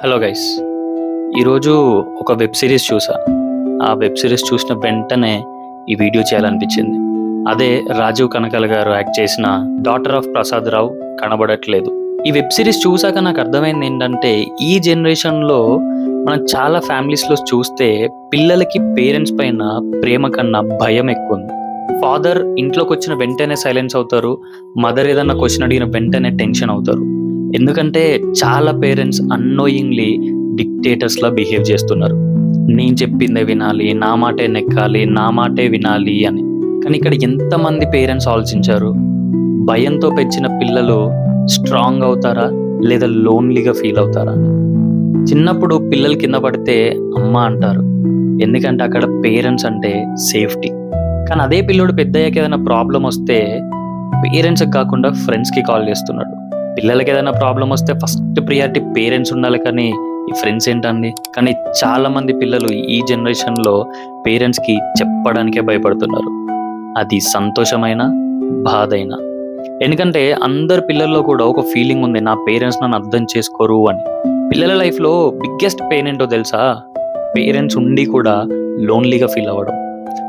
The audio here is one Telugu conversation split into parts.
Hello guys. ఈరోజు ఒక వెబ్ సిరీస్ చూసా. ఆ వెబ్ సిరీస్ చూసిన వెంటనే ఈ వీడియో చేయాలనిపించింది. అదే రాజీవ్ కనకాల గారు యాక్ట్ చేసిన డాటర్ ఆఫ్ ప్రసాద్ రావు కనబడట్లేదు. ఈ వెబ్ సిరీస్ చూసాక నాకు అర్థమైంది ఏంటంటే, ఈ జనరేషన్లో మనం చాలా ఫ్యామిలీస్లో చూస్తే పిల్లలకి పేరెంట్స్ పైన ప్రేమ కన్నా భయం ఎక్కువ ఉంది. ఫాదర్ ఇంట్లోకి వచ్చిన వెంటనే సైలెన్స్ అవుతారు. మదర్ ఏదన్నా క్వశ్చన్ అడిగిన వెంటనే టెన్షన్ అవుతారు. ఎందుకంటే చాలా పేరెంట్స్ అన్నోయింగ్లీ డిక్టేటర్స్లా బిహేవ్ చేస్తున్నారు. నేను చెప్పిందే వినాలి, నా మాటే నెక్కాలి, నా మాటే వినాలి అని. కానీ ఇక్కడ ఎంతమంది పేరెంట్స్ ఆలోచించారు? భయంతో పెంచిన పిల్లలు స్ట్రాంగ్ అవుతారా లేదా లోన్లీగా ఫీల్ అవుతారా? చిన్నప్పుడు పిల్లలు కింద పడితే అమ్మ అంటారు, ఎందుకంటే అక్కడ పేరెంట్స్ అంటే సేఫ్టీ. కానీ అదే పిల్లోడు పెద్దయ్యాక ఏదైనా ప్రాబ్లం వస్తే పేరెంట్స్కి కాకుండా ఫ్రెండ్స్కి కాల్ చేస్తున్నాడు. పిల్లలకి ఏదైనా ప్రాబ్లం వస్తే ఫస్ట్ ప్రియారిటీ పేరెంట్స్ ఉండాలి, కానీ ఈ ఫ్రెండ్స్ ఏంటండి? కానీ చాలా మంది పిల్లలు ఈ జనరేషన్లో పేరెంట్స్కి చెప్పడానికే భయపడుతున్నారు. అది సంతోషమైన బాధ అయినా. ఎందుకంటే అందరు పిల్లల్లో కూడా ఒక ఫీలింగ్ ఉంది, నా పేరెంట్స్ నన్ను అర్థం చేసుకోరు అని. పిల్లల లైఫ్లో బిగ్గెస్ట్ పెయిన్ ఏంటో తెలుసా? పేరెంట్స్ ఉండి కూడా లోన్లీగా ఫీల్ అవ్వడం.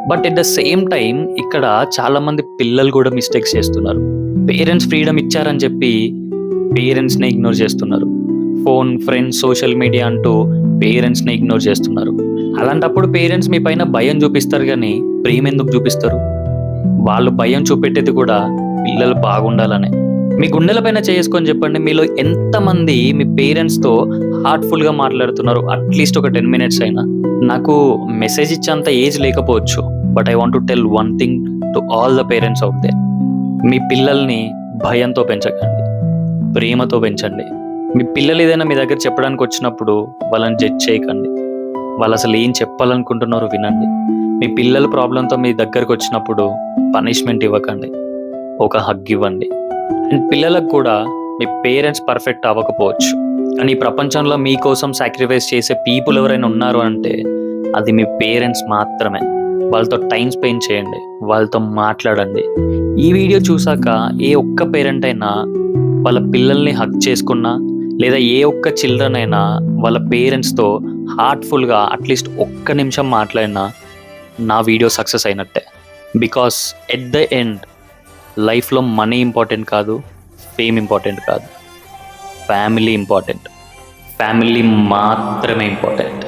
But at the same time ఇక్కడ చాలా మంది పిల్లలు కూడా మిస్టేక్స్ చేస్తున్నారు. పేరెంట్స్ ఫ్రీడమ్ ఇచ్చారని చెప్పి పేరెంట్స్ని ఇగ్నోర్ చేస్తున్నారు. ఫోన్, ఫ్రెండ్స్, సోషల్ మీడియా అంటూ పేరెంట్స్ని ఇగ్నోర్ చేస్తున్నారు. అలాంటప్పుడు పేరెంట్స్ మీ పైన భయం చూపిస్తారు, కానీ ప్రేమ ఎందుకు చూపిస్తారు? వాళ్ళు భయం చూపెట్టేది కూడా పిల్లలు బాగుండాలనే. మీ గుండెల పైన చేసుకొని చెప్పండి, మీలో ఎంతమంది మీ పేరెంట్స్తో హార్ట్ఫుల్గా మాట్లాడుతున్నారు? అట్లీస్ట్ ఒక 10 minutes అయినా. నాకు మెసేజ్ ఇచ్చేంత ఏజ్ లేకపోవచ్చు, but I want to tell one thing to all the parents out there. మీ పిల్లల్ని భయంతో పెంచకండి, ప్రేమతో పెంచండి. మీ పిల్లలు ఏదైనా మీ దగ్గర చెప్పడానికి వచ్చినప్పుడు వాళ్ళని జడ్జ్ చేయకండి. వాళ్ళు అసలు ఏం చెప్పాలనుకుంటున్నారో వినండి. మీ పిల్లల ప్రాబ్లంతో మీ దగ్గరకు వచ్చినప్పుడు పనిష్మెంట్ ఇవ్వకండి, ఒక హగ్ ఇవ్వండి. అండ్ పిల్లలకు కూడా మీ పేరెంట్స్ పర్ఫెక్ట్ అవ్వకపోవచ్చు, కానీ ఈ ప్రపంచంలో మీకోసం సాక్రిఫైస్ చేసే పీపుల్ ఎవరైనా ఉన్నారు అంటే అది మీ పేరెంట్స్ మాత్రమే. వాళ్ళతో టైం స్పెండ్ చేయండి, వాళ్ళతో మాట్లాడండి. ఈ వీడియో చూసాక ఏ ఒక్క పేరెంట్ అయినా వాళ్ళ పిల్లల్ని హగ్ చేసుకున్నా, లేదా ఏ ఒక్క చిల్డ్రన్ అయినా వాళ్ళ పేరెంట్స్తో హార్ట్ఫుల్గా అట్లీస్ట్ ఒక్క నిమిషం మాట్లాడినా నా వీడియో సక్సెస్ అయినట్టే. బికాస్ ఎట్ ద ఎండ్ లైఫ్లో మనీ ఇంపార్టెంట్ కాదు, ఫేమ్ ఇంపార్టెంట్ కాదు, ఫ్యామిలీ ఇంపార్టెంట్. ఫ్యామిలీ మాత్రమే ఇంపార్టెంట్.